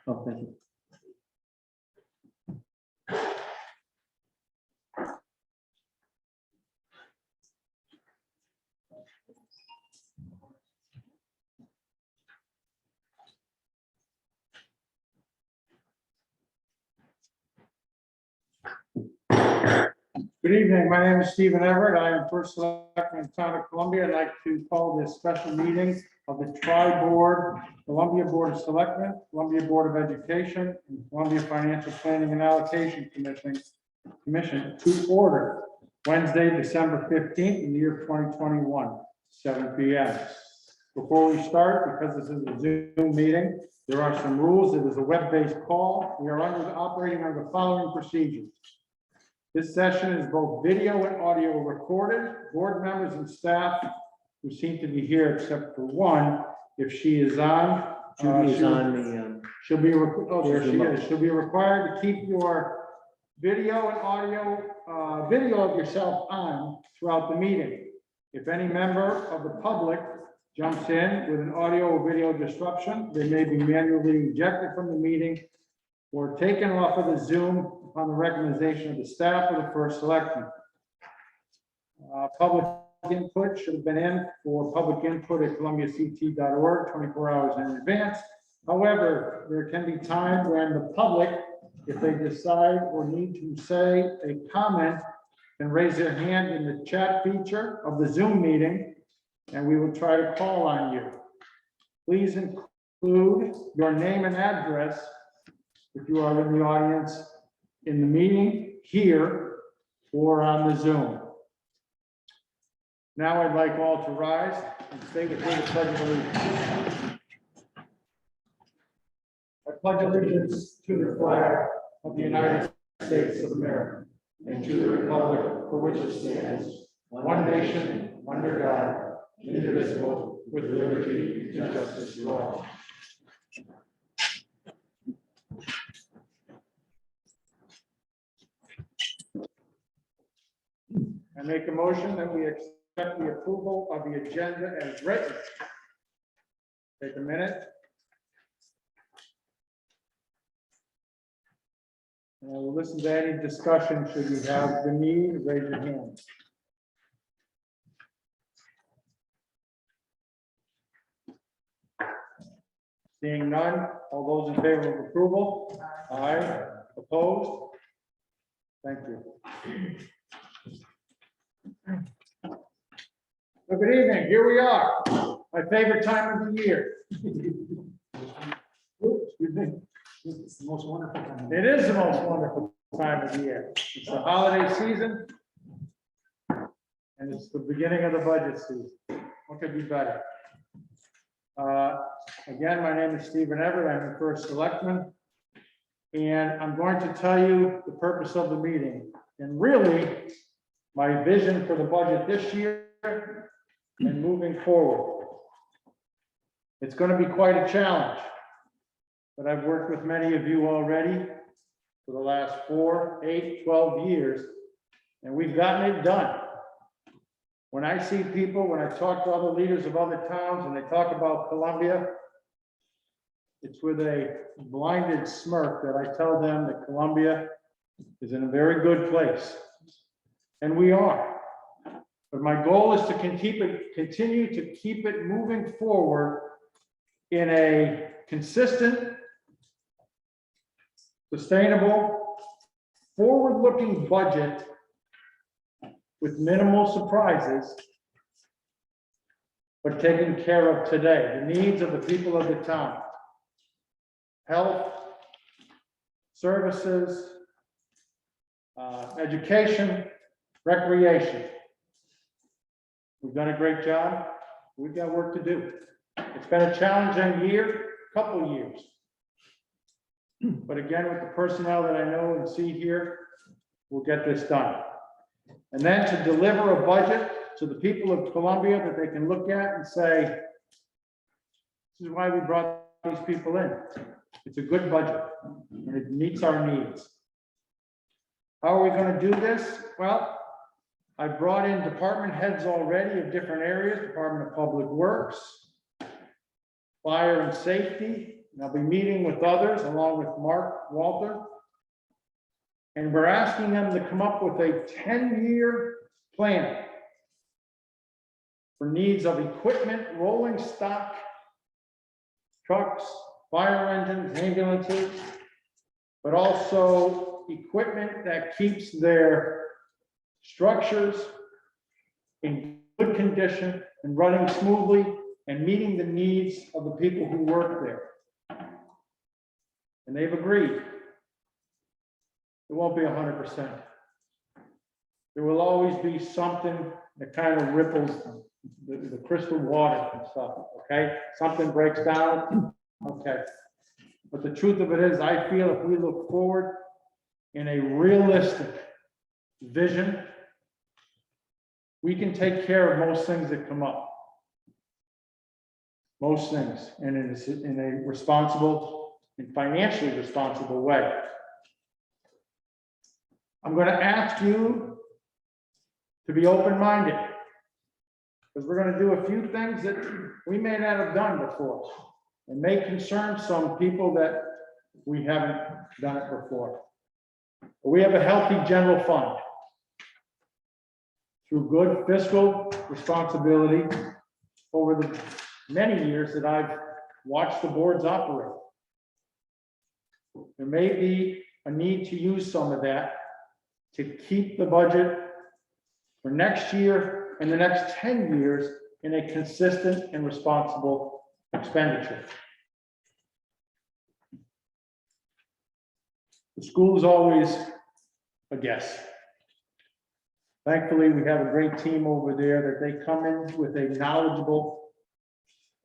Oh, thank you. Good evening. My name is Stephen Everett. I am first selectman in the town of Columbia. I'd like to call this special meeting of the Tri-Board, Columbia Board of Selectmen, Columbia Board of Education, and Columbia Financial Planning and Allocation Commission to order Wednesday, December 15th in the year 2021, 7 p.m. Before we start, because this is a Zoom meeting, there are some rules. It is a web-based call. We are operating under the following procedures. This session is both video and audio recorded. Board members and staff who seem to be here, except for one, if she is on. Judy is on the, She'll be, there she is. She'll be required to keep your video and audio, video of yourself on throughout the meeting. If any member of the public jumps in with an audio or video disruption, they may be manually ejected from the meeting or taken off of the Zoom upon the recommendation of the staff or the first selectman. Public input should have been in for public input at columbiact.org 24 hours in advance. However, there can be time when the public, if they decide or need to say a comment, can raise their hand in the chat feature of the Zoom meeting, and we will try to call on you. Please include your name and address if you are in the audience in the meeting here or on the Zoom. Now I'd like all to rise and say with me the Pledge of Allegiance. I pledge allegiance to the flag of the United States of America and to the republic for which it stands, one nation, under God, indivisible, with liberty and justice for all. I make a motion that we accept the approval of the agenda as written. Take a minute. And we'll listen to any discussion. Should you have the need, raise your hand. Seeing none, all those in favor of approval? Aye. Opposed? Thank you. Well, good evening. Here we are. My favorite time of the year. Excuse me. It's the most wonderful time. It is the most wonderful time of the year. It's the holiday season. And it's the beginning of the budget season. What could be better? Again, my name is Stephen Everett. I'm the first selectman. And I'm going to tell you the purpose of the meeting. And really, my vision for the budget this year and moving forward. It's going to be quite a challenge. But I've worked with many of you already for the last 4, 8, 12 years, and we've gotten it done. When I see people, when I talk to other leaders of other towns and they talk about Columbia, it's with a blinded smirk that I tell them that Columbia is in a very good place. And we are. But my goal is to continue to keep it moving forward in a consistent, sustainable, forward-looking budget with minimal surprises, but taking care of today, the needs of the people of the town. Health, services, education, recreation. We've done a great job. We've got work to do. It's been a challenging year, couple years. But again, with the personnel that I know and see here, we'll get this done. And then to deliver a budget to the people of Columbia that they can look at and say, this is why we brought these people in. It's a good budget and it meets our needs. How are we going to do this? Well, I brought in department heads already of different areas, Department of Public Works, Fire and Safety, And I'll be meeting with others along with Mark Walter. And we're asking them to come up with a 10-year plan for needs of equipment, rolling stock, trucks, fire engines, ambulances, but also equipment that keeps their structures in good condition and running smoothly and meeting the needs of the people who work there. And they've agreed. It won't be 100%. There will always be something that kind of ripples the crystal water and stuff, okay? Something breaks down, okay. But the truth of it is, I feel if we look forward in a realistic vision, we can take care of most things that come up. Most things, and in a responsible and financially responsible way. I'm going to ask you to be open-minded, because we're going to do a few things that we may not have done before, and may concern some people that we haven't done it before. But we have a healthy general fund through good fiscal responsibility over the many years that I've watched the boards operate. There may be a need to use some of that to keep the budget for next year and the next 10 years in a consistent and responsible expenditure. The school is always a guess. Thankfully, we have a great team over there that they come in with a knowledgeable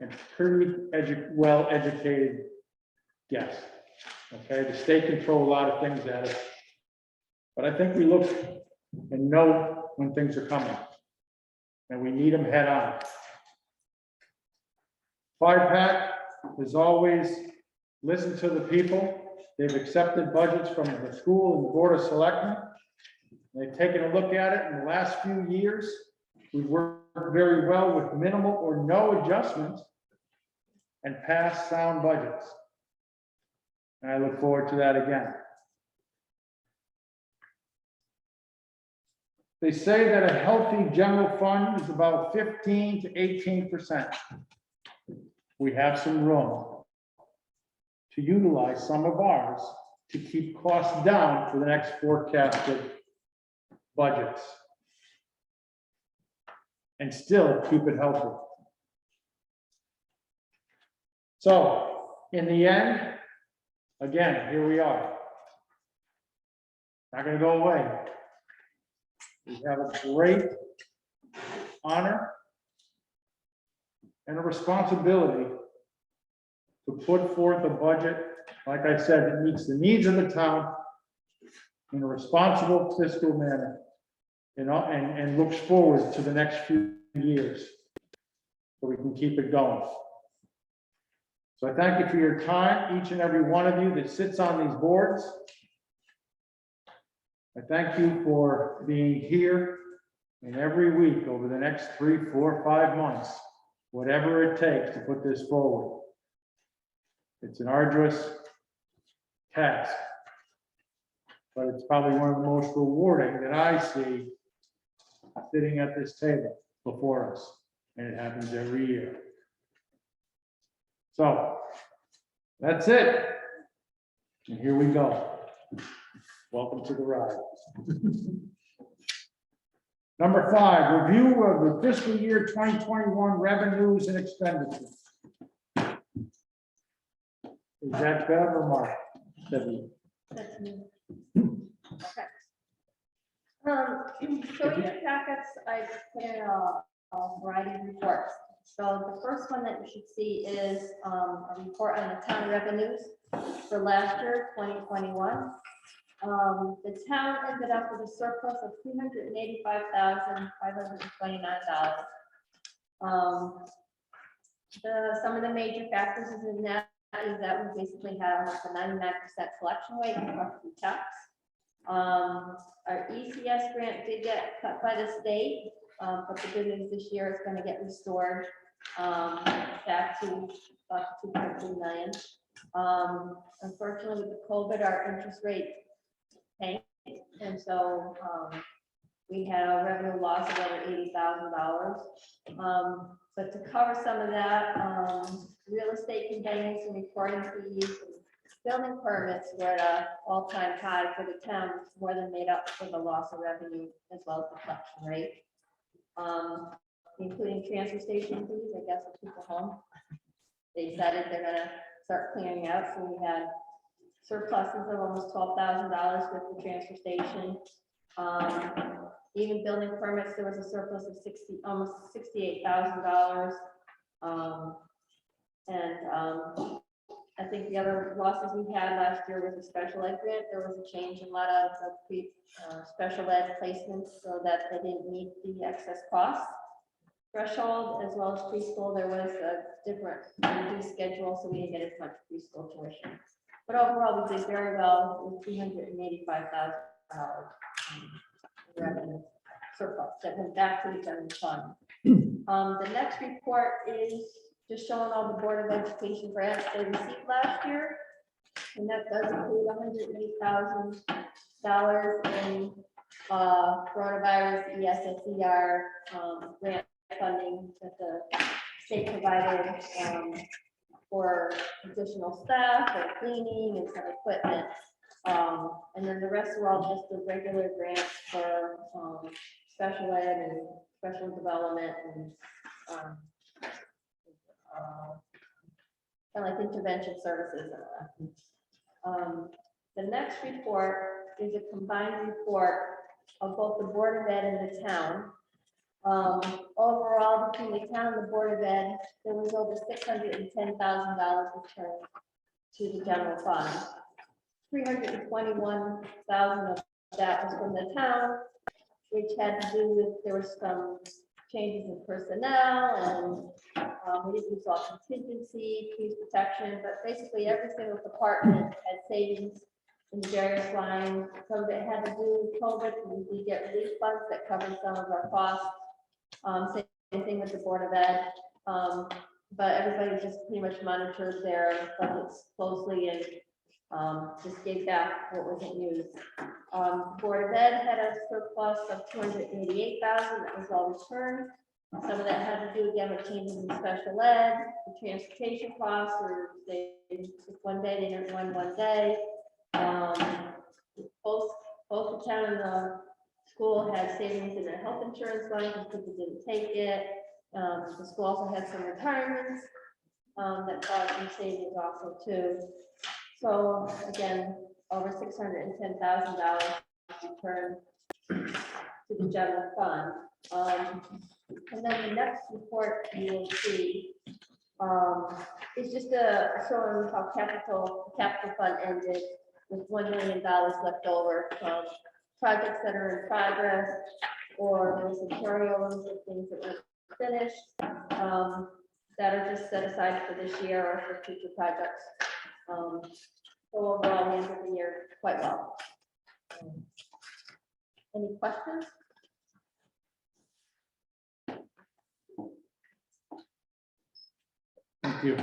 and pretty well-educated guess. Okay, the state control a lot of things at us, but I think we look and know when things are coming, and we need them head on. FiPAC has always listened to the people. They've accepted budgets from the school and the Board of Selectmen. They've taken a look at it in the last few years. We've worked very well with minimal or no adjustments and passed sound budgets. And I look forward to that again. They say that a healthy general fund is about 15 to 18%. We have some room to utilize some of ours to keep costs down for the next forecasted budgets and still keep it healthy. So in the end, again, here we are. Not going to go away. We have a great honor and a responsibility to put forth a budget, like I said, that meets the needs of the town in a responsible fiscal manner, and looks forward to the next few years so we can keep it going. So I thank you for your time, each and every one of you that sits on these boards. I thank you for being here and every week over the next 3, 4, 5 months, whatever it takes to put this forward. It's an arduous task, but it's probably one of the most rewarding that I see sitting at this table before us, and it happens every year. So that's it. And here we go. Welcome to the ride. Number 5, review of the fiscal year 2021 revenues and expenditures. Is that Bev or Mark? Debbie? That's me. Okay. So in your packets, I put in a variety of reports. So the first one that you should see is a report on the town revenues for last year, 2021. The town ended up with a surplus of $385,529. Some of the major factors in that is that we basically had almost a 99% collection rate in property tax. Our ECS grant did get cut by the state, but the good news this year is going to get restored back to about 2.3 million. Unfortunately, with COVID, our interest rate tanked, and so, we had a revenue loss of over $80,000. But to cover some of that, real estate conveyance and recording fees and building permits were at an all-time high for the town, which more than made up for the loss of revenue as well as the collection rate. Including transfer station fees, I guess, with people home. They decided they're gonna start clearing out, so we had surpluses of almost $12,000 with the transfer station. Even building permits, there was a surplus of almost $68,000. I think the other losses we had last year was a special ed grant. There was a change in a lot of the special ed placements so that they didn't meet the excess cost threshold, as well as preschool. There was a different reduced schedule, so we didn't get as much preschool tuition. But overall, we did very well with $385,000 revenue surplus that went back to the general fund. The next report is just showing all the Board of Education grants they received last year. And that does include $108,000 in coronavirus ESSER grant funding that the state provided for additional staff or cleaning and some equipment. And then the rest are all just the regular grants for special ed and special development and kind of like intervention services. The next report is a combined report of both the Board of Ed and the town. Overall, between the town and the Board of Ed, there was over $610,000 returned to the general fund. $321,000 of that was from the town, which had to do with, there were some changes in personnel and we didn't use all contingency, police protection, but basically every single department had savings in the various lines. Some of it had to do with COVID, and we get relief funds that covered some of our costs. Same thing with the Board of Ed. But everybody just pretty much monitored their budgets closely and just gave back what wasn't used. Board of Ed had a surplus of $288,000 that was all returned. Some of that had to do again with changes in special ed, the transportation costs, or they took one day, they didn't run one day. Both the town and the school had savings in their health insurance line because people didn't take it. The school also had some retirements that caused some savings also too. So again, over $610,000 returned to the general fund. And then the next report you will see is just showing how capital fund ended with $1 million left over from projects that are in progress, or there's some carryovers of things that were finished that are just set aside for this year or for future projects. So overall, we ended the year quite well. Any questions? Thank you.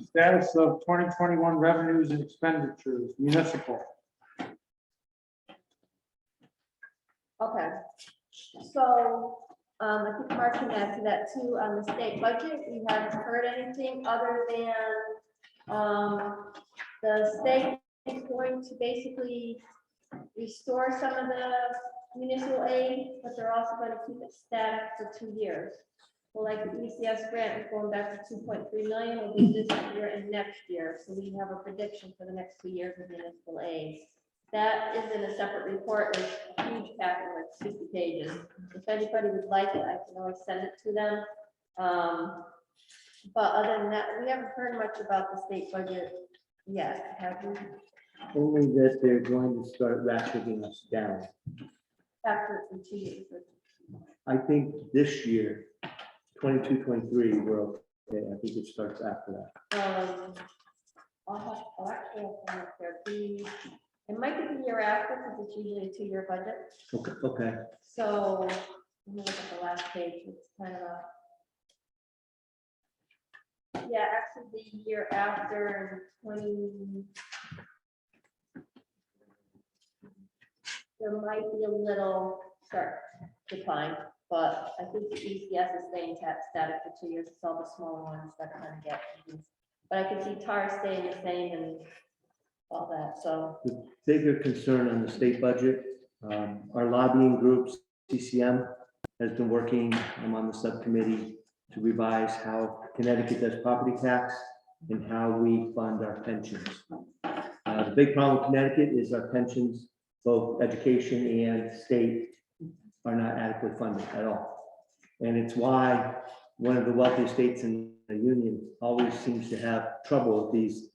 Status of 2021 revenues and expenditures, municipal. Okay, so I think Mark can add to that too. On the state budget, we haven't heard anything other than the state is going to basically restore some of the municipal aid, but they're also going to keep it static for 2 years. So like the ECS grant is going back to 2.3 million, will be this year and next year. So we have a prediction for the next 2 years of municipal aid. That is in a separate report with a huge packet, like 50 pages. If anybody would like it, I can always send it to them. But other than that, we haven't heard much about the state budget yet, have we? Only that they're going to start ratcheting us down. After 2 years. I think this year, 22, 23, we're okay. I think it starts after that. I'll actually have to look there. It might be the year after, because it's usually a 2-year budget. Okay, okay. So, let me look at the last page. It's kind of Yeah, actually, the year after 20. There might be a little start decline, but I think the ECS is staying static for 2 years. It's all the smaller ones that kind of get. But I can see TAR staying the same and all that, so. The bigger concern on the state budget, our lobbying group, CCM, has been working, I'm on the subcommittee, to revise how Connecticut does property tax and how we fund our pensions. The big problem with Connecticut is our pensions, both education and state, are not adequately funded at all. And it's why one of the wealthiest states in the union always seems to have trouble with these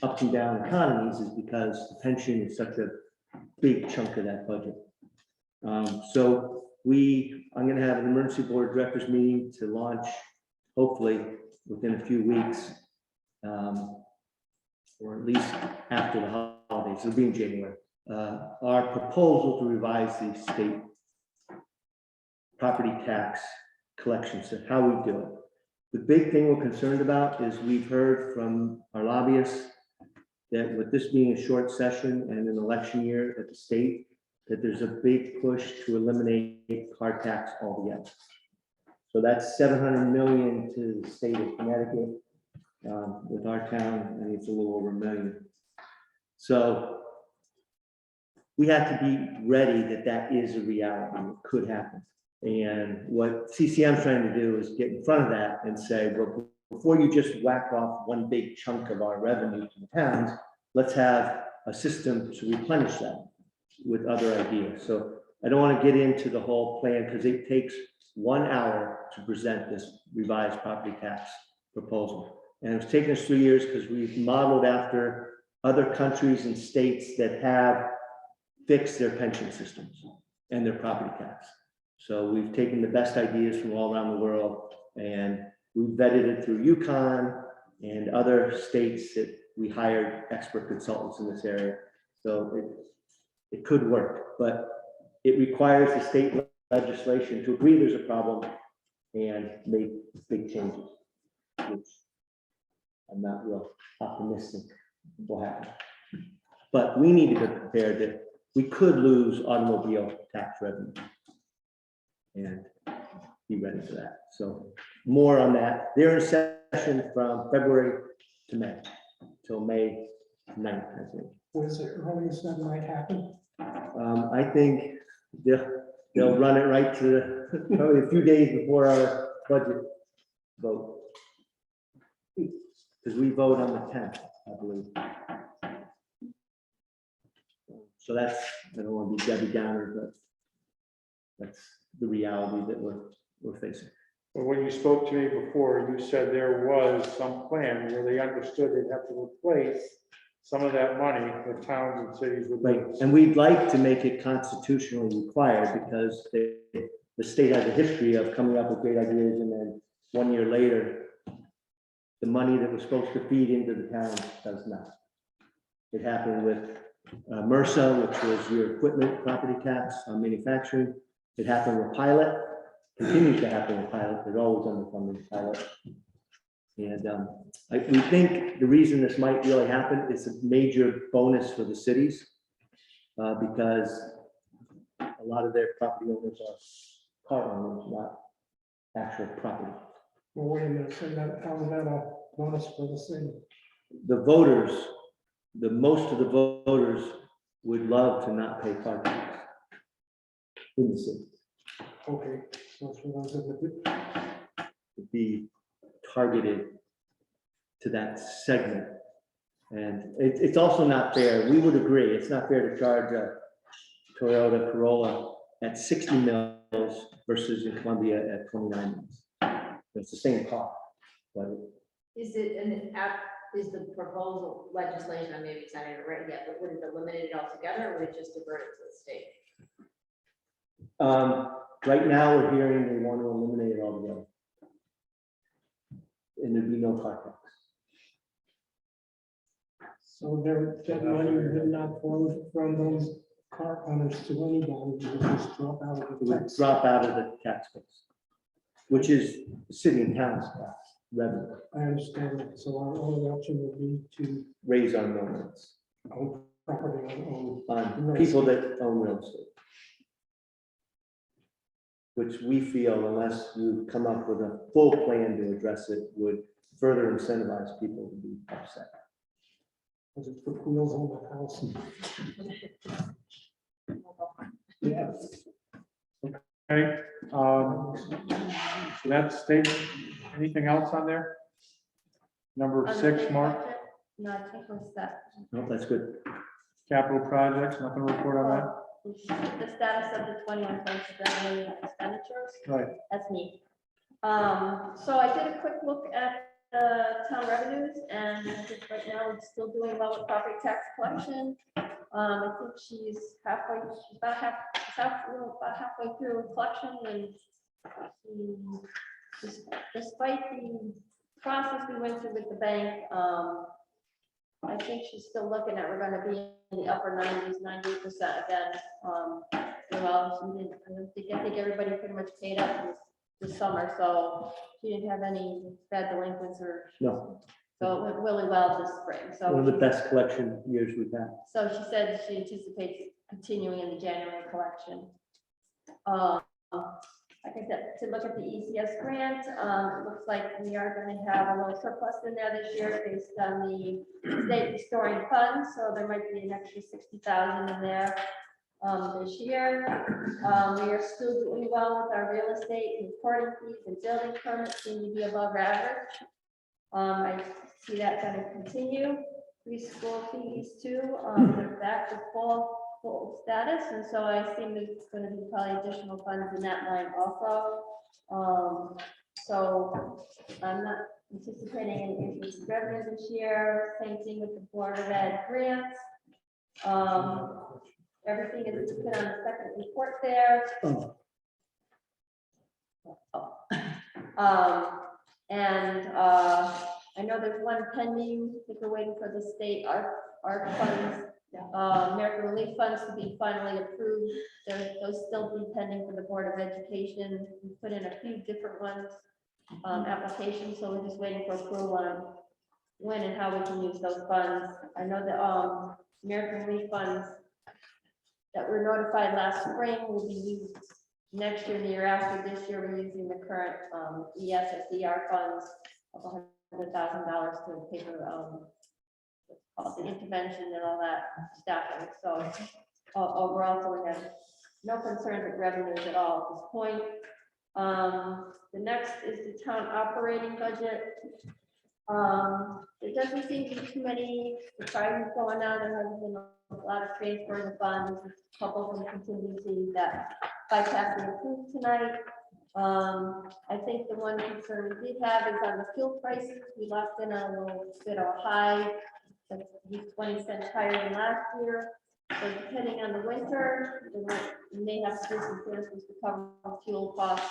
up and down economies, is because the pension is such a big chunk of that budget. So I'm going to have an emergency board of directors meeting to launch, hopefully within a few weeks, or at least after the holidays. It'll be in January. Our proposal to revise the state property tax collection, so how we do it. The big thing we're concerned about is we've heard from our lobbyists that with this being a short session and an election year at the state, that there's a big push to eliminate car tax altogether. So that's 700 million to the state of Connecticut. With our town, I think it's a little over $1 million. So we have to be ready that that is a reality. It could happen. And what CCM is trying to do is get in front of that and say, well, before you just whack off one big chunk of our revenue to the towns, let's have a system to replenish that with other ideas. So I don't want to get into the whole plan because it takes 1 hour to present this revised property tax proposal. And it's taken us 3 years because we've modeled after other countries and states that have fixed their pension systems and their property tax. So we've taken the best ideas from all around the world and we vetted it through UConn and other states that we hired expert consultants in this area. So it could work, but it requires the state legislation to agree there's a problem and make big changes, which I'm not real optimistic will happen. But we need to be prepared that we could lose automobile tax revenue and be ready for that. So more on that. They're in session from February to May, till May 9th, I think. Was it earliest that might happen? I think they'll run it right to probably a few days before our budget vote. Because we vote on the 10th, I believe. So that's, I don't want to be Debbie Downer, but that's the reality that we're facing. But when you spoke to me before, you said there was some plan where they understood they'd have to replace some of that money that towns and cities would. Right, and we'd like to make it constitutionally required because the state has a history of coming up with great ideas and then 1 year later, the money that was supposed to feed into the town does not. It happened with MRSA, which was your equipment property tax on manufacturing. It happened with Pilot, continues to happen with Pilot. They're always underfunded Pilot. And we think the reason this might really happen is a major bonus for the cities because a lot of their property owners are car owners, not actual property. Well, wait a minute, so that, how is that a bonus for the city? The voters, most of the voters would love to not pay car tax in the city. Okay, so for those of the, To be targeted to that segment. And it's also not fair. We would agree, it's not fair to charge a Toyota Corolla at 60 mils versus in Columbia at 29 mils. It's the same car, but Is it an app, is the proposal legislation, I maybe it's not even written yet, but would it eliminate it altogether or would it just divert it to the state? right now we're hearing they want to eliminate it altogether. And there'd be no car tax. so there, that money would not flow from those car owners to anybody, it would just drop out of It the would tax. drop out of the tax base, which is the city and town's tax. revenue, I understand that, so our only option would be to raise our mill rates own property on on people that own real estate. Which we feel, unless you come up with a full plan to address it, would further incentivize people to be upset. because it put wheels on the house. Yeah. Okay, so that's state, anything else on there? Number On the 6, state Mark, budget? No, I think was that. No, that's good. capital projects, nothing to report on that? The status of the 21 expenditures. Right, That's me. So I did a quick look at the town revenues, and I think right now we're still doing well with property tax collection. I think she's about halfway through collection, and despite the process we went through with the bank, I think she's still looking at, we're gonna be in the upper 90s, 98% again. Well, I think everybody pretty much paid up this summer, so she didn't have any bad delinquents or, No, so it went really well this spring, so. one of the best collection years we've had. So she said she anticipates continuing in the January collection. Like I said, to look at the ECS grant, it looks like we are going to have a little surplus in there this year based on the state restoring funds, so there might be an extra 60,000 in there this year. We are still doing well with our real estate, reporting fees and building permits seem to be above average. I see that going to continue. Preschool fees too, they're back to full status, and so I think there's going to be probably additional funds in that line also. So I'm not anticipating any increase in revenue this year. Same thing with the Board of Ed grants. Everything is put on the second report there. I know there's one pending, I think we're waiting for the state art funds, American Relief Funds to be finally approved. Those still be pending for the Board of Education. We put in a few different ones, applications, so we're just waiting for approval on when and how we can use those funds. I know the American Relief Funds that were notified last spring will be used next year and the year after. This year, we're using the current ESSER funds of $100,000 to pay for all the intervention and all that staffing. So overall, so we have no concerns with revenues at all at this point. The next is the town operating budget. There doesn't seem to be too many surprises going on. There hasn't been a lot of transferring of funds, a couple from contingency that FiPAC we approved tonight. I think the one concern we did have is on the fuel prices. We locked in a little bit of a high, that's 20 cents higher than last year. So depending on the winter, we may have to do some transfers to cover fuel costs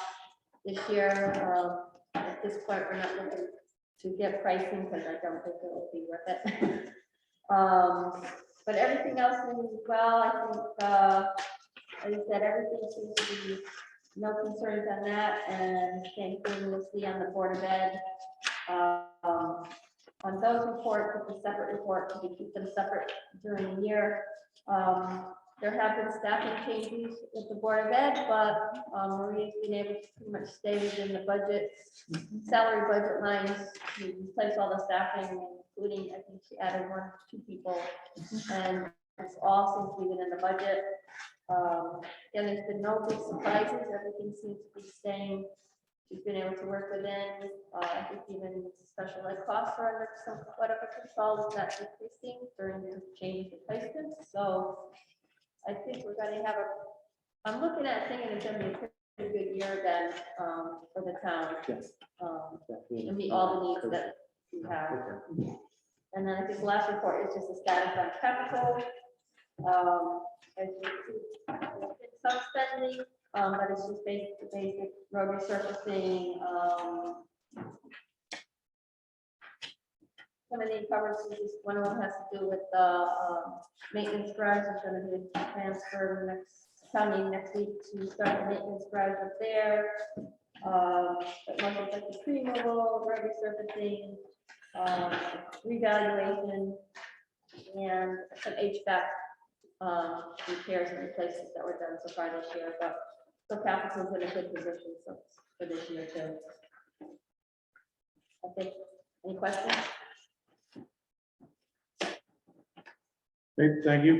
this year. At this point, we're not looking to get pricing because I don't think it will be worth it. But everything else is well. I think, as I said, everything seems to be no concerns on that, and same thing we'll see on the Board of Ed. On those reports, it's a separate report, we keep them separate during the year. There have been staffing changes with the Board of Ed, but Maria's been able to pretty much stay within the budget, salary budget lines, to replace all the staffing, including, I think she added 1 or 2 people, and it's all seems to be within the budget. And there's been no big surprises, everything seems to be staying. She's been able to work within, I think even special ed costs are under somewhat of a control, it's not decreasing during the change of placements. So I think we're going to have I'm looking at thinking it's going to be a pretty good year again for the town. Yes. To meet all the needs that we have. And then I think the last report is just a status on capital. As you see, there's been some spending, but it's just basic road resurfacing. Some of the encumbrances, one of them has to do with the maintenance garage. It's going to be transferred next week to start the maintenance garage up there. But ones like the tree removal, road resurfacing, revaluation, and some HVAC repairs and replacements that were done so far this year, but so capital's in a good position for this year too. I think, any questions? Okay, thank you.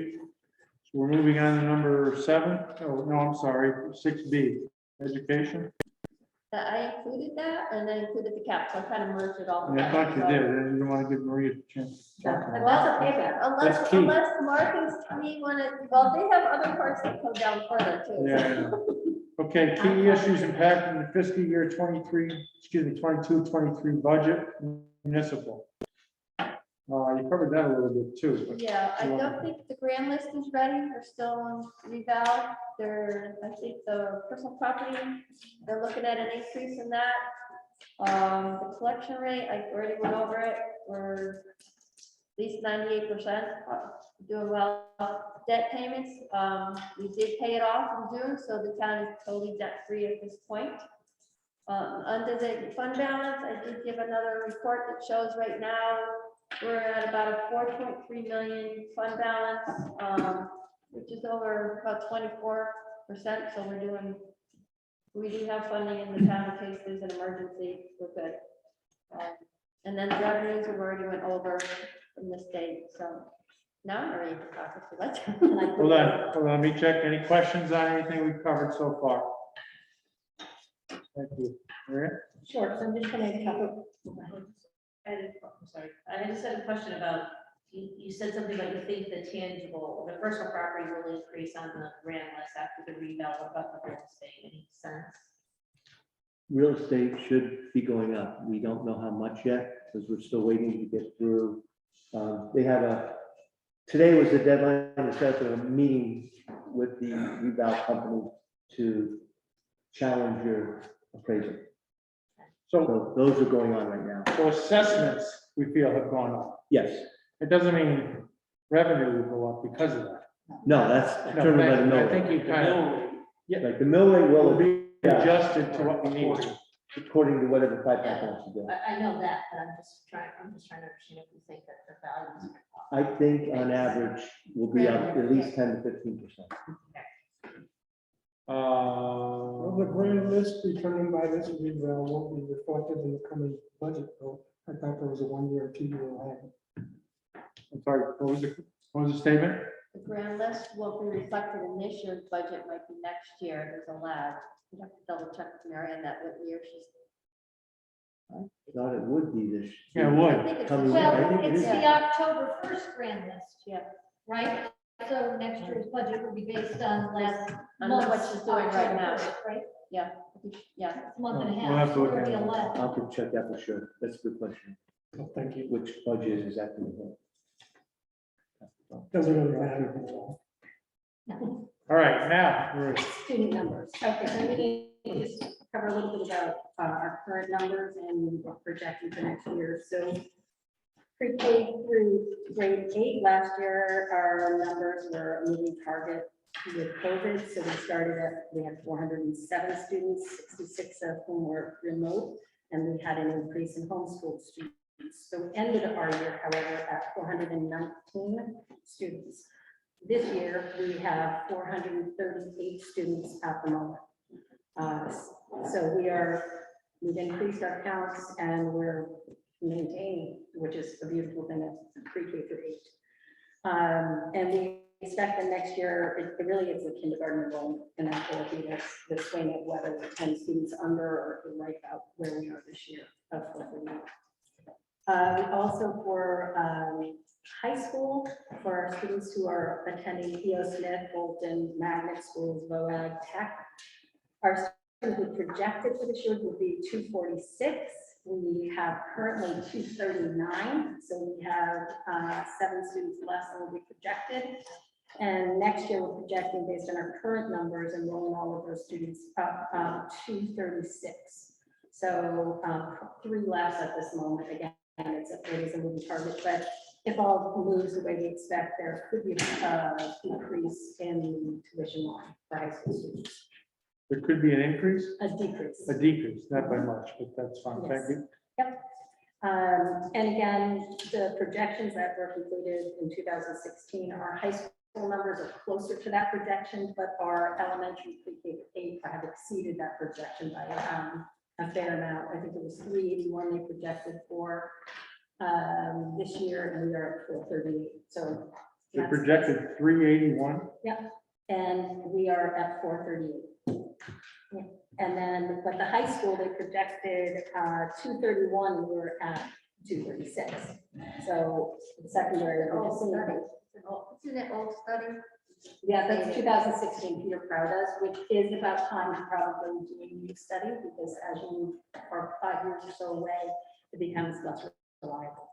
So we're moving on to number 7. Oh, no, I'm sorry, 6B, education. That I included that, and then included the cap, so I kind of merged it all. And I thought you together, did, so- and you don't want to give Maria a chance to talk Well, about it. Unless, key. unless Mark and me want to, well, they have other parts that come down further too. Yeah, yeah. Okay, key issues impacting the fiscal year 22-23 budget municipal. You covered that a little bit too, but Yeah, I don't think the grand list is ready. They're still on reval. I think the personal property, they're looking at an increase in that. The collection rate, I already went over it. We're at least 98%, doing well. Debt payments, we did pay it off in June, so the town is totally debt free at this point. Under the fund balance, I did give another report that shows right now we're at about a 4.3 million fund balance, which is over about 24%. So we do have funding in the town in case there's an emergency. We're good. And then the revenues we've already went over from the state. So now I'm ready to talk if you like. hold on, let me check. Any questions on anything we've covered so far? Thank you. Maria? Sure, so I'm just gonna cover. I'm sorry, I just had a question about, you said something about you think the tangible, the personal property will increase on the grand list after the revale. What about the real estate? Any sense? Real estate should be going up. We don't know how much yet, because we're still waiting to get through. Today was the deadline to set up a meeting with the reval company to challenge your appraisal. So, So those are going on right now. so assessments, we feel have gone up. Yes, It doesn't mean revenue will go up because of that. no, that's No, determined by the I mill think rate. you kind of Like the mill rate will will be be adjusted to what we need. according to whatever FiPAC wants to do. I know that, but I'm just trying to understand if you think that the values are up. I think on average will be up at least 10 to 15%. Well, the grand list determined by this revale won't be reflected in the coming budget, though. I thought there was a 1 year or 2 year lag. I'm sorry, what was the statement? The grand list won't be reflected in this year's budget, might be next year. There's a lag. You have to double check with Mary on that, what year she's. Thought it would be this. Yeah, it I would. think it's. Coming- I Well, think it it's is. the October 1st grand list, Yeah, right? So next year's budget will be based on last on what month's she's doing right now. October 1st, right? yeah. It's a month and a We'll have half. to so look there'll be into a that. lag. I'll have to check that for sure. That's a good question. So thank you. Which budget is exactly? Doesn't really matter. No. All right, now, Maria. Student numbers. Okay, so we need to just cover a little bit about our current numbers and what we're projecting for next year. So pre-K through grade 8 last year, our numbers were a moving target with COVID. So we had 407 students, 66 of whom were remote, and we had an increase in homeschool students. So we ended our year, however, at 419 students. This year, we have 438 students at the moment. So we've increased our counts and we're maintaining, which is a beautiful thing, that's pre-K through 8. And we expect that next year, it really is a kindergarten enrollment, and that will be the swing of whether we're 10 students under or right about where we are this year of what we know. Also for high school, for our students who are attending P.O. Smith, Bolton, Magnet Schools, VOAG, Tech, our students we projected for this year would be 246. We have currently 239, so we have 7 students less than what we projected. And next year, we're projecting based on our current numbers, enrolling all of those students up 236. So 3 less at this moment. Again, it is a moving target, but if all moves the way we expect, there could be a decrease in tuition line for high school students. There could be an increase, a decrease. a decrease, not by much, but that's fine, thank you. And again, the projections that were completed in 2016, our high school numbers are closer to that projection, but our elementary pre-K have exceeded that projection by a fair amount. I think it was 381 they projected for this year, and we are at 438. So They that's- projected 381. and we are at 438. Yeah. And then, but the high school, they projected 231, we were at 236. So the secondary, we're just seeing- Isn't it old study? yeah, that's 2016 Peter Proud does, which is about time to probably do a new study, because as you are 5 years or so away, it becomes less reliable.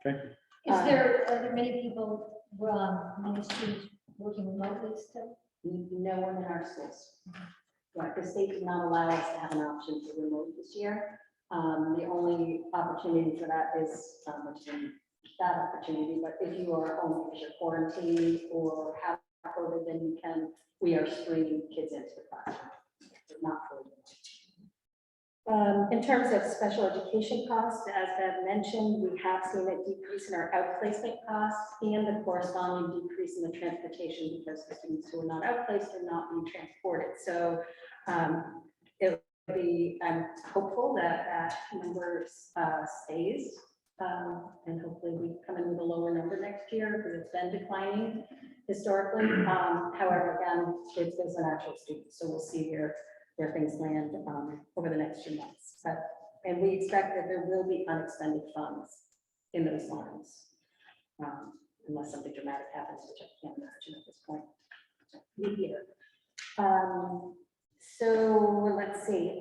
Are there many people, many students working remotely still? No one in our schools. Yeah, the state did not allow us to have an option for remote this year. The only opportunity for that is, which is that opportunity, but if you are home because you're quarantined or have COVID, then you can, we are streaming kids into the classroom. Not for in terms of special education costs, as Bev mentioned, we have seen a decrease in our outplacement costs and the corresponding decrease in the transportation, because the students who are not outplaced are not being transported. So it would be, I'm hopeful that that number stays. And hopefully we come in with a lower number next year, because it's been declining historically. However, again, it's an actual student, so we'll see where things land over the next few months. And we expect that there will be unexpended funds in those lines, unless something dramatic happens, which I can't imagine at this point. Mid-year. So let's see.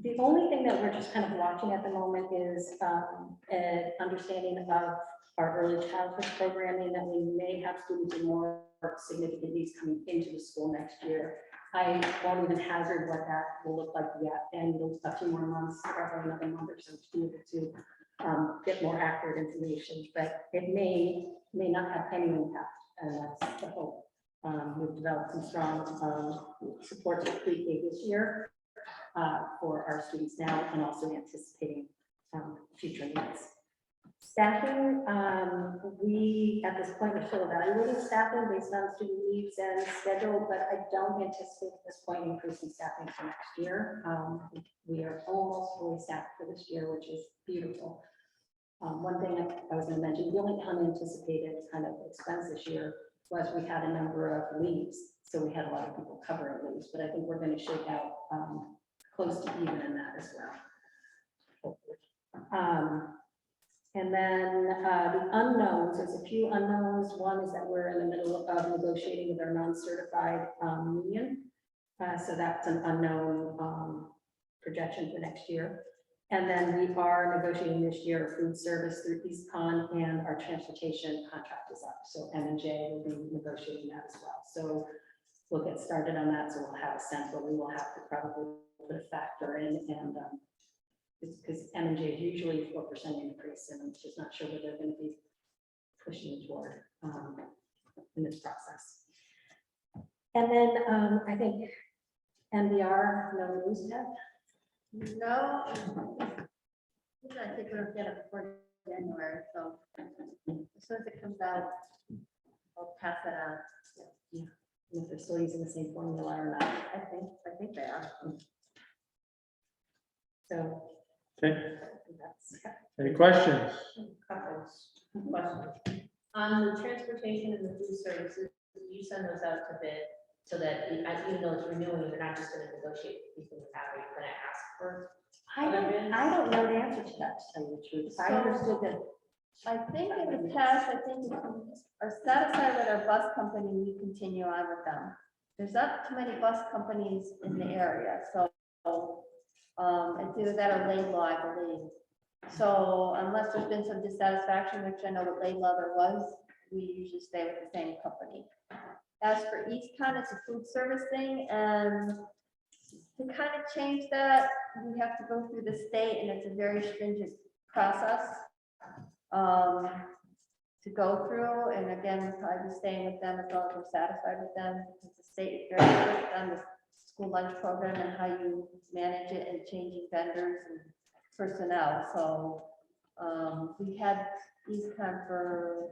The only thing that we're just kind of watching at the moment is an understanding of our early childhood programming, that we may have students with more significant needs coming into the school next year. I won't even hazard what that will look like yet, and it'll a few more months, probably another month or so, to be able to get more accurate information, but it may not have any impact, and that's the hope. We've developed some strong supports for pre-K this year for our students now, and also anticipating future needs. Staffing, we at this point are still evaluating staffing based on student needs and schedule, but I don't anticipate at this point increasing staffing for next year. We are almost fully staffed for this year, which is beautiful. One thing I was going to mention, the only unanticipated kind of expense this year was we had a number of leaves, so we had a lot of people covering leaves, but I think we're going to shake out close to even in that as well. And then the unknowns, there's a few unknowns. One is that we're in the middle of negotiating with our non-certified union. So that's an unknown projection for next year. And then we are negotiating this year food service through EastCon, and our transportation contract is up. So M&J will be negotiating that as well. So we'll get started on that. So we'll have a sense, but we will have to probably put a factor in, and because M&J is usually 4% increase, and I'm just not sure what they're going to be pushing toward in this process. And then I think MBR, no news yet. No. I think we'll get it before January, so as soon as it comes out, I'll pass it on. Yeah. And if they're still using the same formula or not. I think they are. So Okay, that's, any questions? Question. On the transportation and the food services, you send those out to bid, so that even though it's renewing, you're not just going to negotiate with people who have, you're going to ask for. I don't know the answer to that, to tell you the truth. I understood that. I think in the past, I think if we are satisfied with our bus company, we continue on with them. There's not too many bus companies in the area, so it's either that or Laidlaw, I believe. So unless there's been some dissatisfaction, which I know with Laidlaw there was, we usually stay with the same company. As for EastCon, it's a food service thing, and to kind of change that, we have to go through the state, and it's a very stringent process to go through. And again, we'll probably be staying with them as long as we're satisfied with them, because the state is very strict on the school lunch program and how you manage it and changing vendors and personnel. So we had EastCon for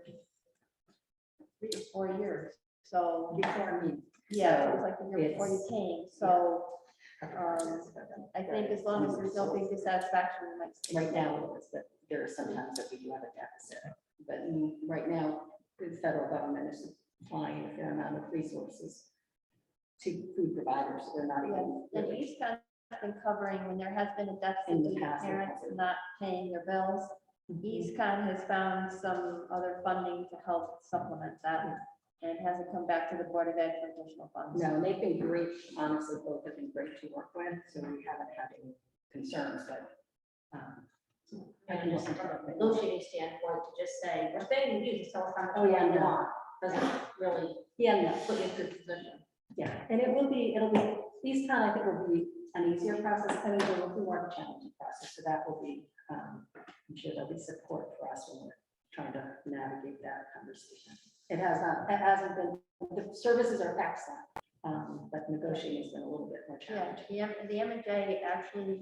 3 or 4 years. So Before me. yeah, it was like the year before you came. So I think as long as there's no big dissatisfaction, we might stick Right with now, it is, but there are some times that we do have a deficit. But right now, the federal government is applying a fair amount of resources to food providers. They're not it. even. And EastCon has been covering when there has been a deficit In the due to past, they parents have. not paying their bills. EastCon has found some other funding to help supplement that and hasn't come back to the Board of Ed for additional funds. No, they've been great, honestly, both have been great to work with, so we haven't had any concerns, but. I can listen to From a them. negotiating standpoint, to just say, we're paying you, just tell us how much Oh, yeah, you no. want, doesn't really Yeah, no, put you in a good position. yeah, and it'll be, these kind, I think will be an easier process, and it will be more of a challenging process, so that will be, I'm sure there'll be support for us when we're trying to navigate that conversation. It hasn't been, the services are excellent, but negotiating has been a little bit more Yeah, challenging. the M&J actually,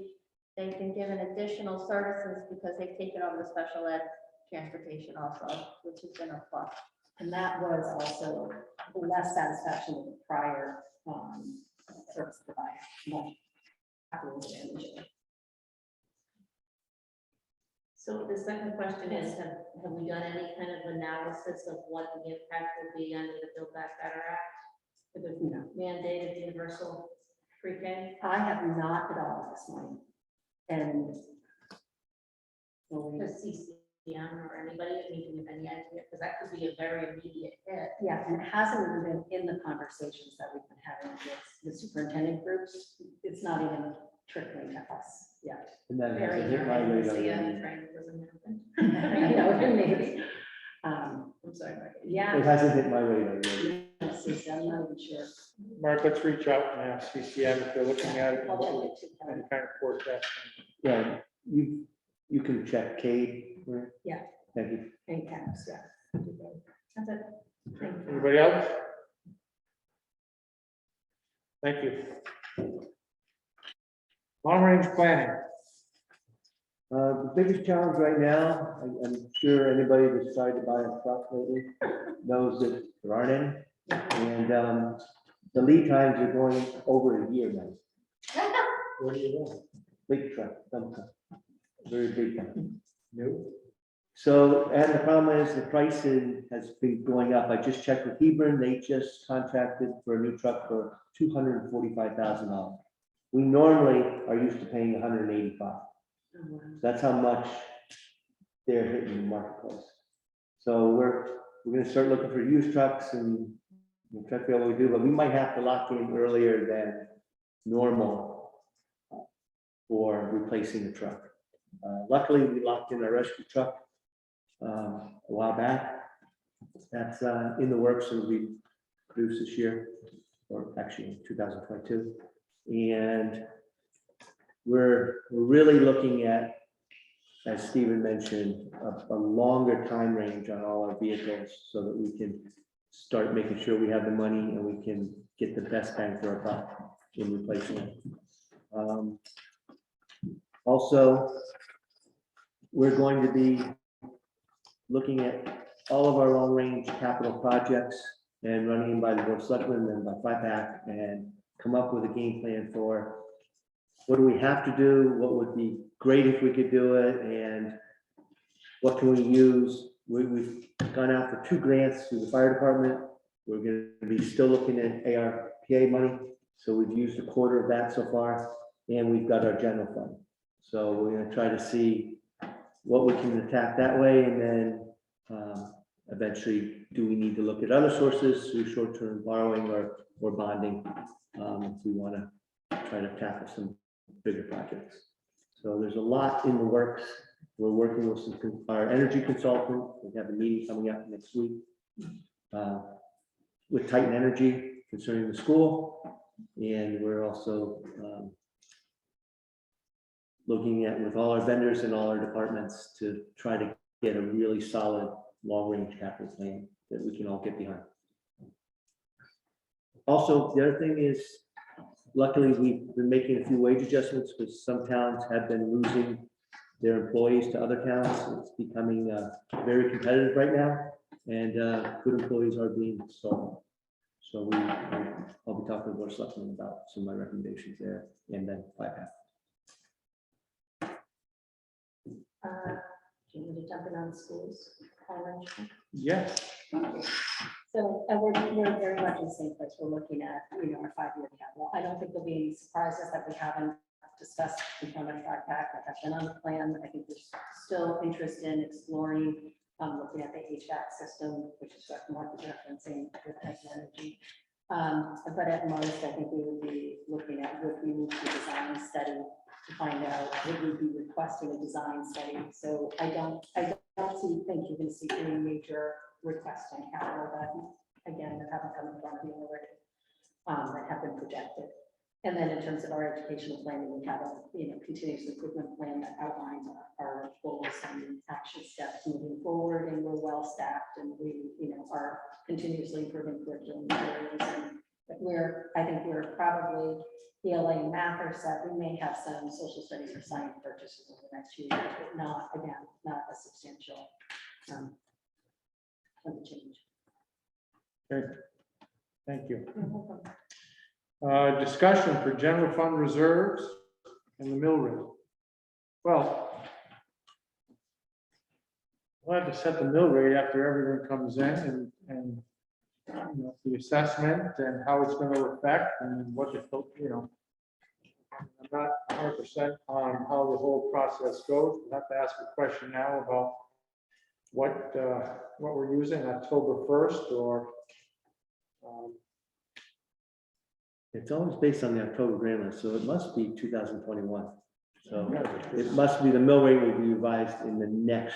they've been given additional services because they've taken over the special ed transportation also, which has been a plus. And that was also less satisfaction with the prior service provider. Much happier with the MJ. So the second question is, have we done any kind of analysis of what the impact will be under the Buildback Better Act? For the No. mandated universal pre-K? I have not at all this morning. And Does CCM or anybody need to have any idea? Because that could be a very immediate hit. yeah, and it hasn't even been in the conversations that we've been having with the superintendent groups. It's not even trickling to us yet. And that Very hasn't hit my radar yet. training doesn't happen. I know, maybe. I'm sorry. Mark. Yeah, It hasn't hit my radar yet. I'm not even sure. Mark, let's reach out and ask CCM if they're looking at it. I'll check it too. Any kind of forecast. Yeah, you can check Kate. right? Yeah. Thank you. And caps, yeah. That's it. Thank you. Anybody else? Thank you. Long-range planning. The biggest challenge right now, I'm sure anybody that's decided to buy a truck lately knows that there aren't any. And the lead times are going over a year now. What do you want? Big truck, dump truck, very big one. New? So, and the problem is the pricing has been going up. I just checked with Hebron, they just contracted for a new truck for $245,000. We normally are used to paying $185,000. That's how much they're hitting the marketplace. So we're gonna start looking for used trucks and we'll try to figure out what we do, but we might have to lock in earlier than normal for replacing the truck. Luckily, we locked in our rescue truck a while back. That's in the works and we produced this year, or actually 2022. And we're really looking at, as Stephen mentioned, a longer time range on all our vehicles so that we can start making sure we have the money and we can get the best bang for our buck in replacing it. Also, we're going to be looking at all of our long-range capital projects and running them by the Board of Selectmen and by FiPAC and come up with a game plan for what do we have to do, what would be great if we could do it, and what can we use. We've gone out for 2 grants through the fire department. We're going to be still looking at ARPA money, so we've used a quarter of that so far, and we've got our general fund. So we're going to try to see what we can attack that way, and then eventually, do we need to look at other sources through short-term borrowing or bonding if we want to try to tackle some bigger projects. So there's a lot in the works. We're working with our energy consultant. We have a meeting coming up next week with Titan Energy concerning the school. And we're also looking at with all our vendors and all our departments to try to get a really solid long-range capital plan that we can all get behind. Also, the other thing is luckily, we've been making a few wage adjustments because some towns have been losing their employees to other towns. It's becoming very competitive right now, and good employees are being sold. So I'll be talking to Board of Selectmen about some of my recommendations there, and then FiPAC. Do you want to jump in on schools? Yes. So we're very much in the same place. We're looking at, our 5-year capital. I don't think there'll be any surprises that we haven't discussed in front of FiPAC that have been on the plan. I think there's still interest in exploring, looking at the HVAC system, which is what Mark was referencing with energy. But at most, I think we would be looking at what we need to design study to find out what we'd be requesting a design study. So I don't think you're going to see any major requests on capital that, again, that haven't come in front of you already, that have been projected. And then in terms of our educational planning, we have a continuous improvement plan that outlines our goals and action steps moving forward, and we're well staffed, and we are continuously improving curriculum materials. And I think we're probably ELA and math are set. We may have some social studies or science purchases over the next few years, but not a substantial change. Okay. Thank you. Discussion for general fund reserves and the mill rate. Well, we'll have to set the mill rate after everything comes in and the assessment and how it's going to affect and what the, I'm not 100% on how the whole process goes. We'll have to ask a question now about what we're using October 1st or It's always based on the October grand list, so it must be 2021. So it must be the mill rate will be revised in the next.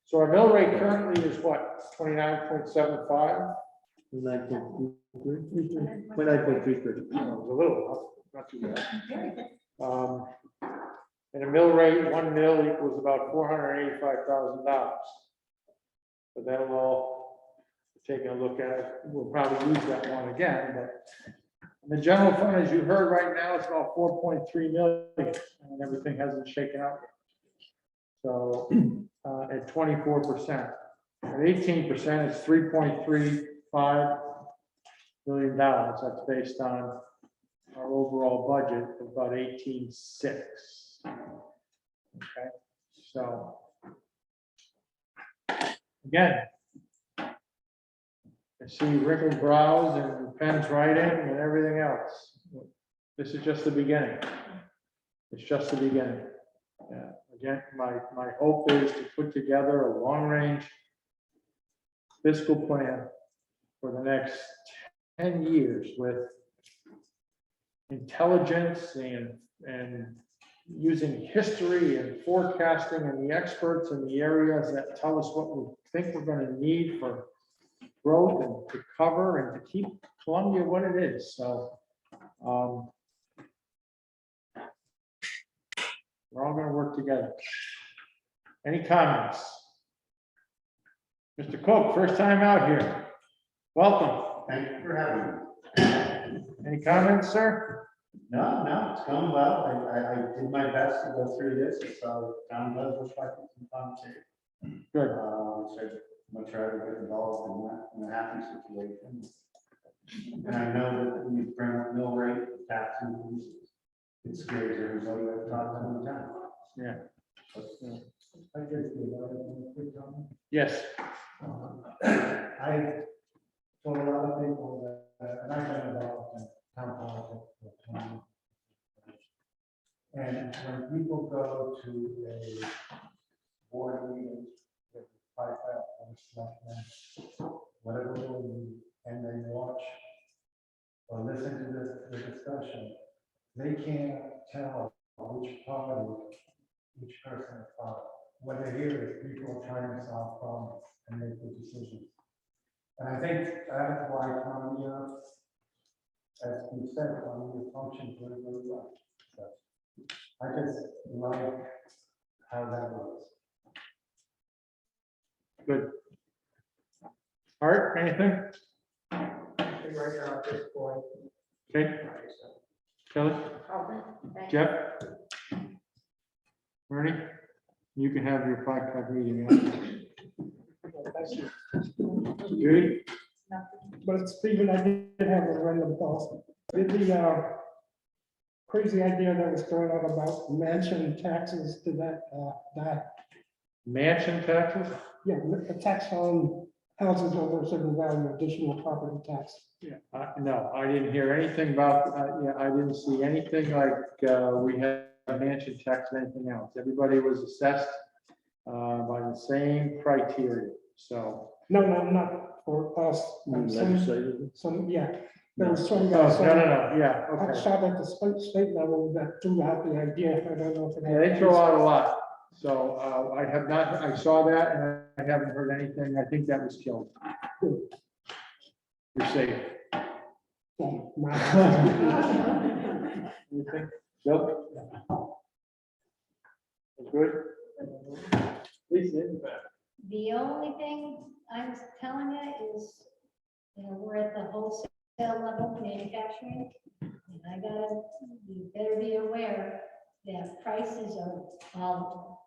So our mill rate currently is what, 29.75? 29.33. A little, not too bad. And a mill rate, 1 mill equals about $485,000. But that'll all taking a look at it. We'll probably use that one again, but the general fund, as you heard right now, is about 4.3 million, and everything hasn't shaken out yet. So at 24%, at 18%, it's $3.35 billion. That's based on our overall budget of about 18.6. Okay, so again, I see wrinkled brows and pens writing and everything else. This is just the beginning. It's just the beginning. Yeah. Again, my hope is to put together a long-range fiscal plan for the next 10 years with intelligence and using history and forecasting and the experts in the areas that tell us what we think we're going to need for growth and to cover and to keep Columbia what it is. So we're all going to work together. Any comments? Mr. Cook, first time out here. Welcome. Thank you for having me. Any comments, sir? No, it's going well. I did my best to go through this, so Tom does look like some fun too. Good. So I'm gonna try to get involved in that, in a happy situation. And I know that when you bring up mill rate, tax increases, it scares everybody that talks all the time. Yeah. I guess a quick comment. Yes. I told a lot of people that, and I've been involved in town politics for 20 years. And when people go to a board meeting with FiPAC or selectmen, whatever they do, and they watch or listen to the discussion, they can't tell which party, each person is part of. What they hear is people trying to solve problems and make good decisions. And I think that's why Columbia, as we said, Columbia functions really, really well. So I just like how that works. Good. Art, anything? Right now, at this point. Okay. Kelly, Thank Jeff? Ernie, you can have your FiPAC meeting. Judy? But Stephen, I did have a random thought. Did the crazy idea that was thrown out about mansion taxes to that, Mansion taxes? yeah, a tax on houses over a certain value, additional property tax. Yeah, no, I didn't hear anything about, yeah, I didn't see anything like, we had a mansion tax or anything else. Everybody was assessed, by the same criteria, so. No, not for us. Legislatively. Yeah, there was some. Oh, no, yeah, I okay. shot at the state level that threw out the idea. I don't know if it. Yeah, they throw out a lot, so, I have not, I saw that and I haven't heard anything. I think that was killed. You're safe. You think? Nope. Good. Lisa, in the back. The only thing I was telling you is, we're at the wholesale level manufacturing. And I gotta, you better be aware that prices are volatile.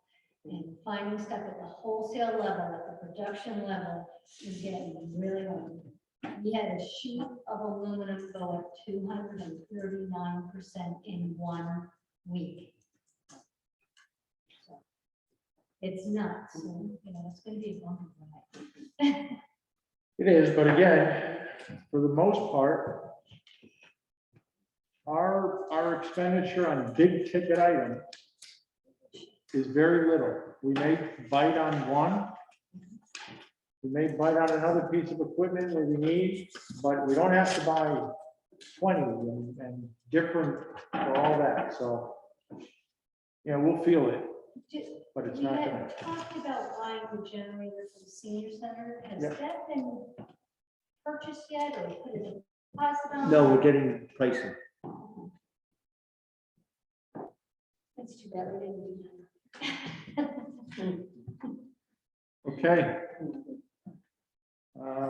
And finding stuff at the wholesale level, at the production level, is getting really hard. We had a sheet of aluminum go up 239% in 1 week. So, it's nuts, and, it's gonna be a bumpy ride. It is, but again, for the most part, our expenditure on big ticket items is very little. We may bite on one. We may bite on another piece of equipment that we need, but we don't have to buy 20 and different for all that, so. Yeah, we'll feel it, but it's We not had gonna. talked about buying the generator for the senior center. Has Yep. that been purchased yet or put in a deposit on? No, we're getting pricing. It's too bad we didn't do that. Okay.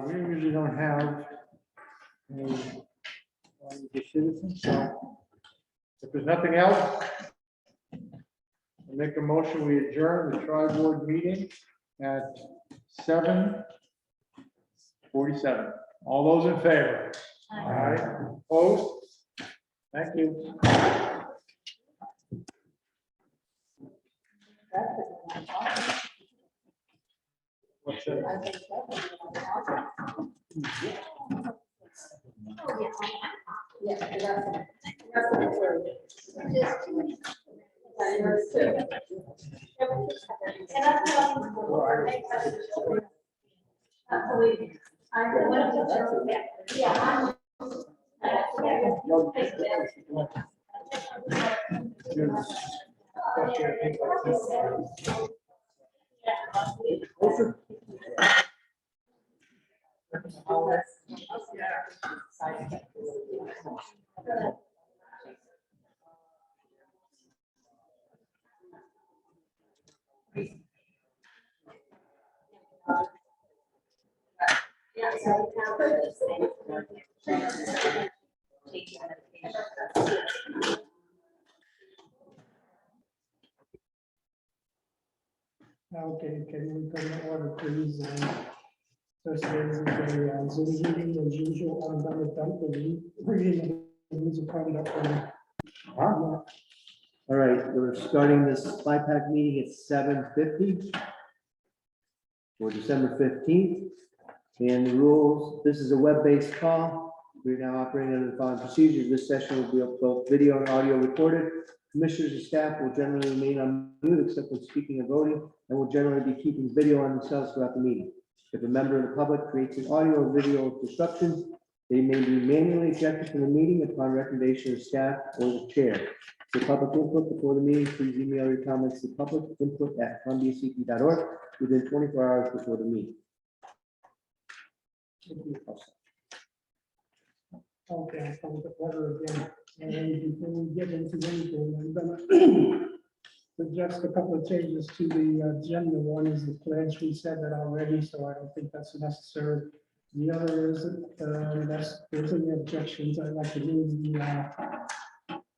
We usually don't have any citizens, so if there's nothing else, I'll make a motion, we adjourn the tri-board meeting at 7:47. All those in favor? Aye. Opposed? Thank you. What's that? Okay, can we come to order, please? First, there's a Zoom meeting as usual. I'm going to dump the reading of the rules of conduct. All right, we're starting this FiPAC meeting at 7:50 for December 15th. And the rules, this is a web-based call. We're now operating under the following procedures. This session will be both video and audio recorded. Commissioners and staff will generally remain on mute except when speaking and voting, and will generally be keeping video on themselves throughout the meeting. If a member of the public creates an audio or video disruption, they may be manually ejected from the meeting upon recommendation of staff or the chair. For public input before the meeting, please email your comments to publicinput@columbiacp.org within 24 hours before the meeting. Okay, I'll come to order again. And before we get into anything, I'm gonna suggest a couple of changes to the agenda. One is the pledge. We said that already, so I don't think that's necessary. The other is, there's any objections, I'd like to move the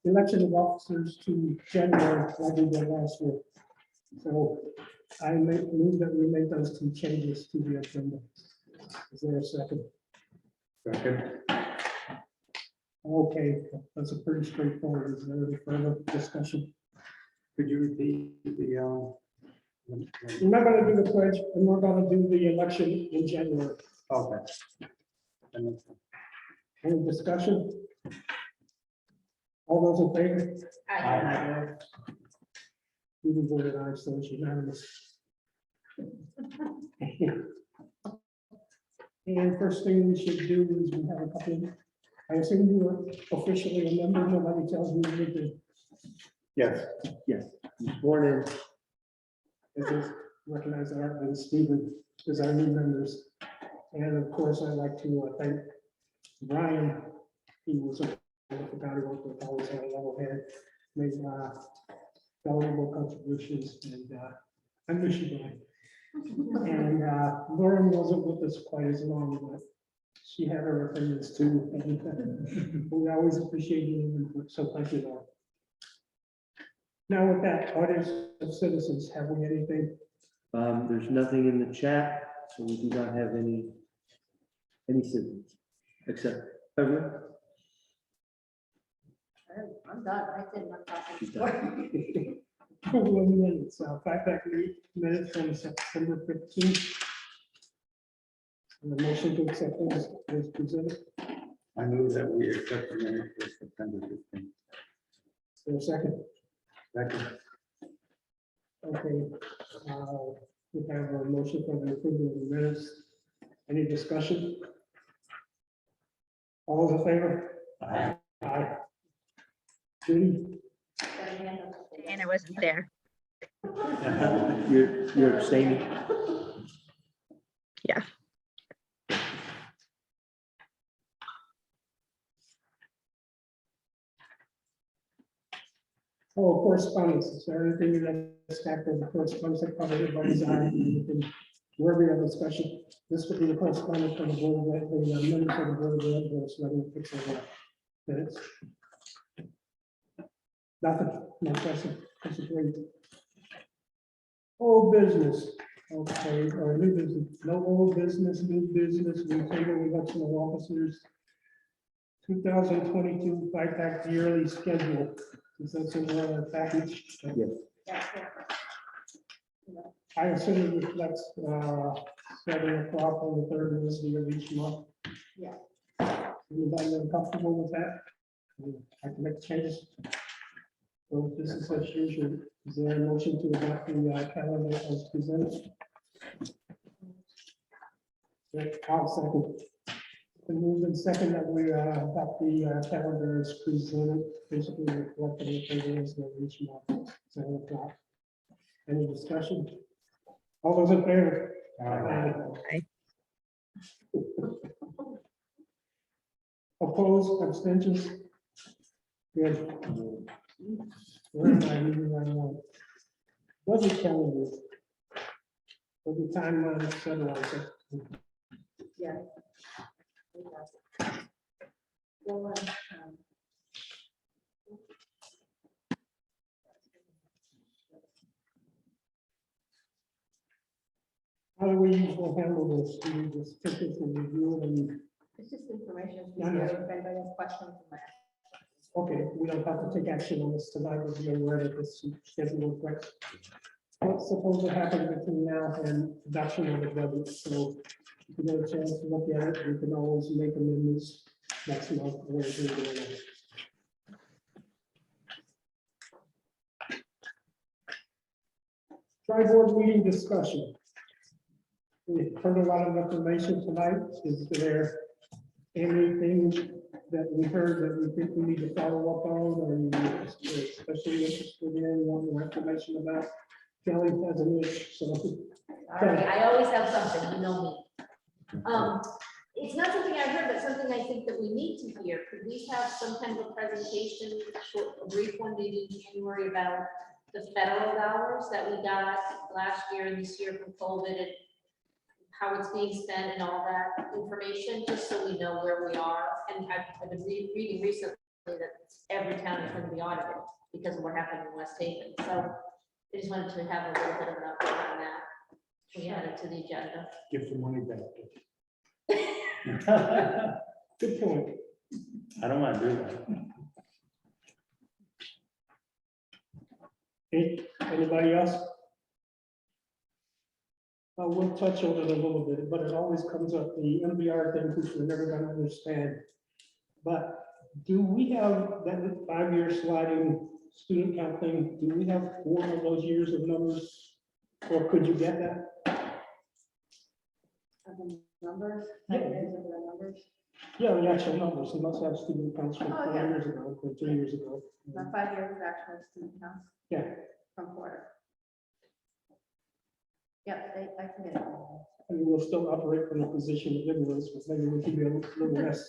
election of officers to January, like we did last year. So I move that we make those two changes to the agenda. Is there a second? Second. Okay, that's a pretty straightforward. Is there any further discussion? Could you repeat the, We're not gonna do the pledge, and we're gonna do the election in January. okay. Any discussion? All those in favor? I, You voted aye, so it's unanimous. And first thing we should do is we have a couple, I assume you are officially a member, nobody tells me anything. Yes. He's sworn in. This is recognize Art and Stephen as our new members. And of course, I'd like to thank Brian. He was a guy who worked with, always had a level head, made valuable contributions, and I miss you, Brian. And Lauren wasn't with us quite as long, but she had her opinions too. And we always appreciate you, so thank you, Lauren. Now with that, audience of citizens, have we anything? There's nothing in the chat, so we do not have any citizens, except Beverly. I'm done. I did my She's talking. Approval of minutes, FiPAC minutes from September 15th. And the motion to accept those is presented. I move that we accept the minutes for September 15th. For a second, Second. okay. We have a motion for the approval of the minutes. Any discussion? All those in favor? Aye. Aye. Judy? And I wasn't there. You're abstaining. Yeah. Oh, correspondence, is there anything in that stack of the correspondence that covered everybody's eye, anything worthy of discussion? This would be the correspondence from the board, that the members of the board of directors, letting it fix it. Minutes. Nothing, no question, great. Old business, okay, or new business, no old business, new business, we table election of officers. 2022 FiPAC yearly schedule. Is that in the package? Yes. I assume it reflects 7 o'clock on the third Wednesday of each month. Yeah. Anybody comfortable with that? I can make changes. So this is as usual. Is there a motion to adopt the calendar as presented? I'll second. The move and second that we adopt the calendar as presented, basically reflecting the things that each month, 7 o'clock. Any discussion? All those in favor? Aye. Opposed, abstentions? Good. Where am I reading right now? Budget calendar. For the timeline, et cetera. Yeah. Well, How do we usually handle this? Do we just take this and review it and, It's just information. Yeah, yeah. If anybody has questions. okay, we don't have to take action on this tonight, we'll be aware that this schedule is correct. What's supposed to happen between now and adoption of the budget? So if you get a chance to look at it, we can always make amendments next month. Or anything. Tri-board meeting discussion. We've heard a lot of information tonight. Is there anything that we heard that we think we need to follow up on, or you're especially interested in, want more information about? Kelly has an itch, so. I always have something, you know me. It's not something I heard, but something I think that we need to hear. Could we have some kind of a presentation, a brief one, maybe in January, about the federal dollars that we got last year and this year from COVID, and how it's being spent and all that information, just so we know where we are. And I've been reading recently that every town is going to be audited because of what happened in West Haven. So I just wanted to have a little bit of an update on that. We add it to the agenda. Give the money back. Good point. I don't want to do that. Anybody else? We'll touch on it a little bit, but it always comes up, the MBR thing, which we're never gonna understand. But do we have that 5-year sliding student count thing? Do we have one of those years of numbers? Or could you get that? Numbers, Yeah. the numbers. Yeah, the actual numbers, you must have student counts from Oh, 4 yeah. years ago, or 3 years ago. My 5 years of actual student counts Yeah, from quarter. Yep, I can get it. and we'll still operate from a position of ignorance, but maybe we can be a little less.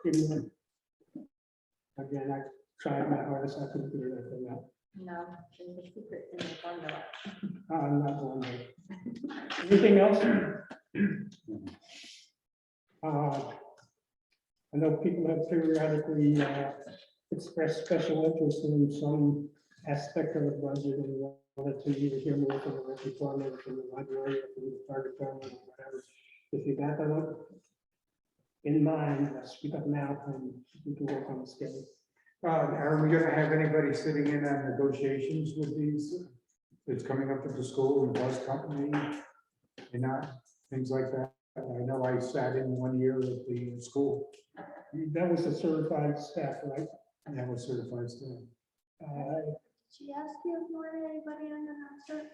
ignorant. Again, I tried my hardest, I couldn't figure that thing out. No, there's a secret in the formula. I'm not going there. Anything else? I know people have periodically expressed special interest in some aspect of the budget and wanted to either hear more from the rec department, from the library, or from the fire department, or whatever. If you got that in mind, speak up now and we can work on the schedule. Are we gonna have anybody sitting in on negotiations with these? It's coming up with the school and bus company, and not things like that. I know I sat in 1 year at the school, That was a certified staff, right? and that was certified staff. She asked you if Maria, anybody on the master?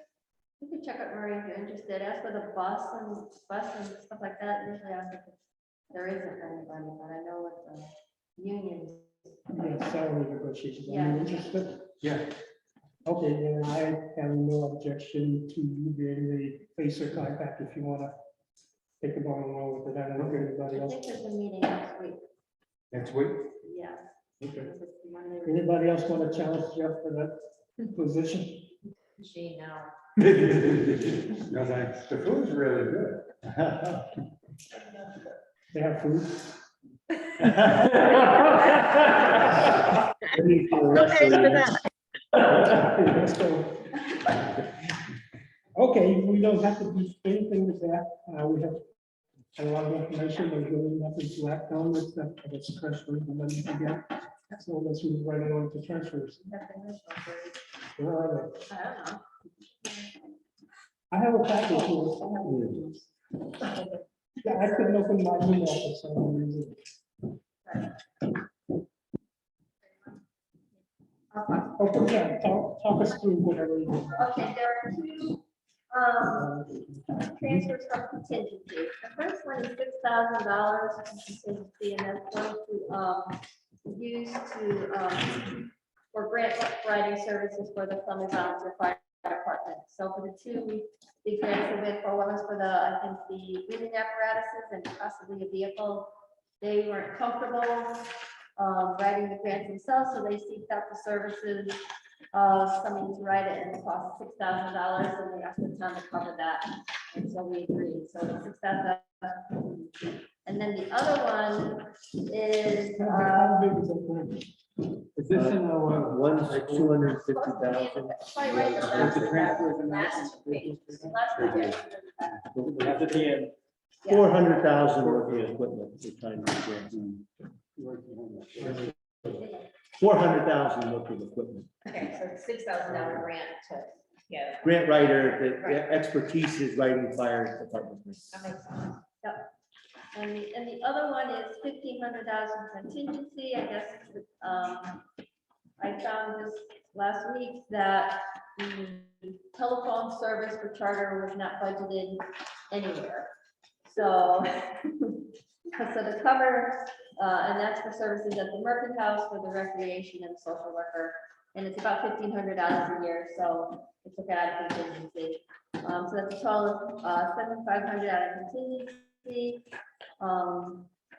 You could check out Maria if you're interested. Ask for the bus and stuff like that. Usually ask if there isn't anybody, but I know with the unions. Yeah, salary negotiations. Are Yeah. you interested? Yeah, Okay, then I have no objection to you being the face or FiPAC if you wanna take it along with it. I don't know if anybody I else. think there's a meeting next week. next week. Yeah. Okay. It's Monday. Anybody else want to challenge Jeff for that position? She now. No, thanks. The food's really good. They have food. Let's go. Okay, we don't have to do anything with that. We have a lot of information. There's really nothing to act on except for the transfer and then again. So let's move right on to transfers. Where are they? I don't know. I have a package here. Yeah, I couldn't open my email for some reason. Okay, yeah, talk us through whatever you do. Okay, there are two transfers from contingency. The first one is $6,000 from contingency, and that's going to use to for grant writing services for the Plymouth Volunteer Fire Department. So for the two big grants we went for, one was for the, I think, the breathing apparatuses and possibly a vehicle. They weren't comfortable writing the grants themselves, so they seeked out the services of somebody to write it, and it cost $6,000, and they asked the town to cover that, and so we agreed, so $6,000. And then the other one is, How big is that thing? Is this in the One's 250,000. quite right, the last the transfers and Last page. last page. That's at the end. 400,000 worth of equipment. We're trying to get. 400,000 worth of equipment. Okay, so it's $6,000 grant to, yeah, Grant writer, the expertise is writing fire department. that makes sense. And the other one is $1,500 contingency, I guess. I found this last week that the telephone service for charter was not budgeted anywhere. So, so to cover, and that's for services at the Merchant House for the recreation and social worker. And it's about $1,500 a year, so we took it out of contingency. So that's a total of $7,500 out of contingency.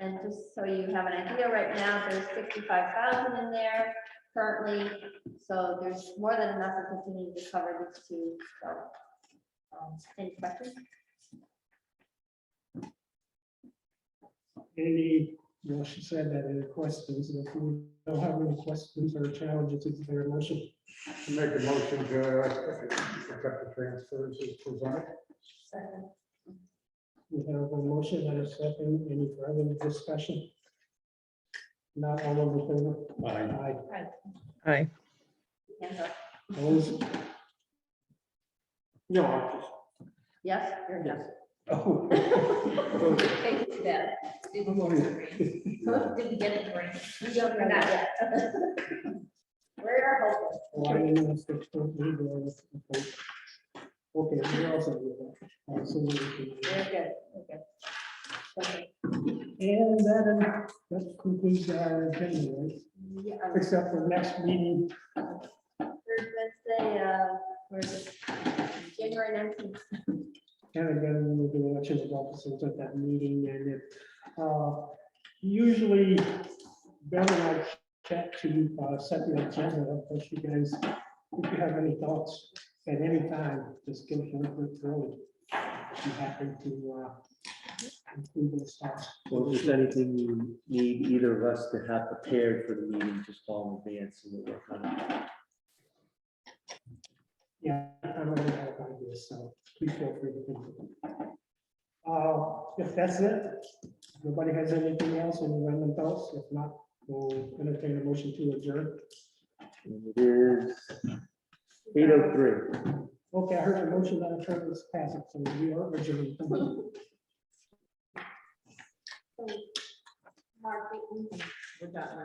And just so you have an idea, right now, there's 65,000 in there currently. So there's more than enough to continue to cover these two. So, any questions? Any she said that any questions, if we don't have any questions or challenges, is there a motion? Make a motion to accept the transfers as presented. We have a motion and a second. Any further discussion? Not all of the favor? Aye. Aye. Hands up. Those, No, I'm just. Yes, you're yes. oh. Thank you, Deb. Did we get it right? We don't We're know not that. yet. We're hoping. Oh, I didn't know if it's supposed to be there. Okay, we're also with that. So we can- We're good, we're good. Okay. And that concludes our agenda, right? Yeah, Except for next meeting. third Wednesday, where's it? January 19th. And again, we'll do election of officers at that meeting, and if, usually Bill and I chat to, set the agenda up for you guys. If you have any thoughts at any time, just give us a quick early. I'm happy to, include those thoughts. So if there's anything you need either of us to have prepared for the meeting, just call in advance and we'll work on it. Yeah, I'm already have ideas, so please feel free to think of them. If that's it, nobody has anything else, any random thoughts? If not, we'll entertain a motion to adjourn. And it is 8:03. Okay, I heard a motion that I heard was passing, so we are adjourned. Mark, We're done, we're not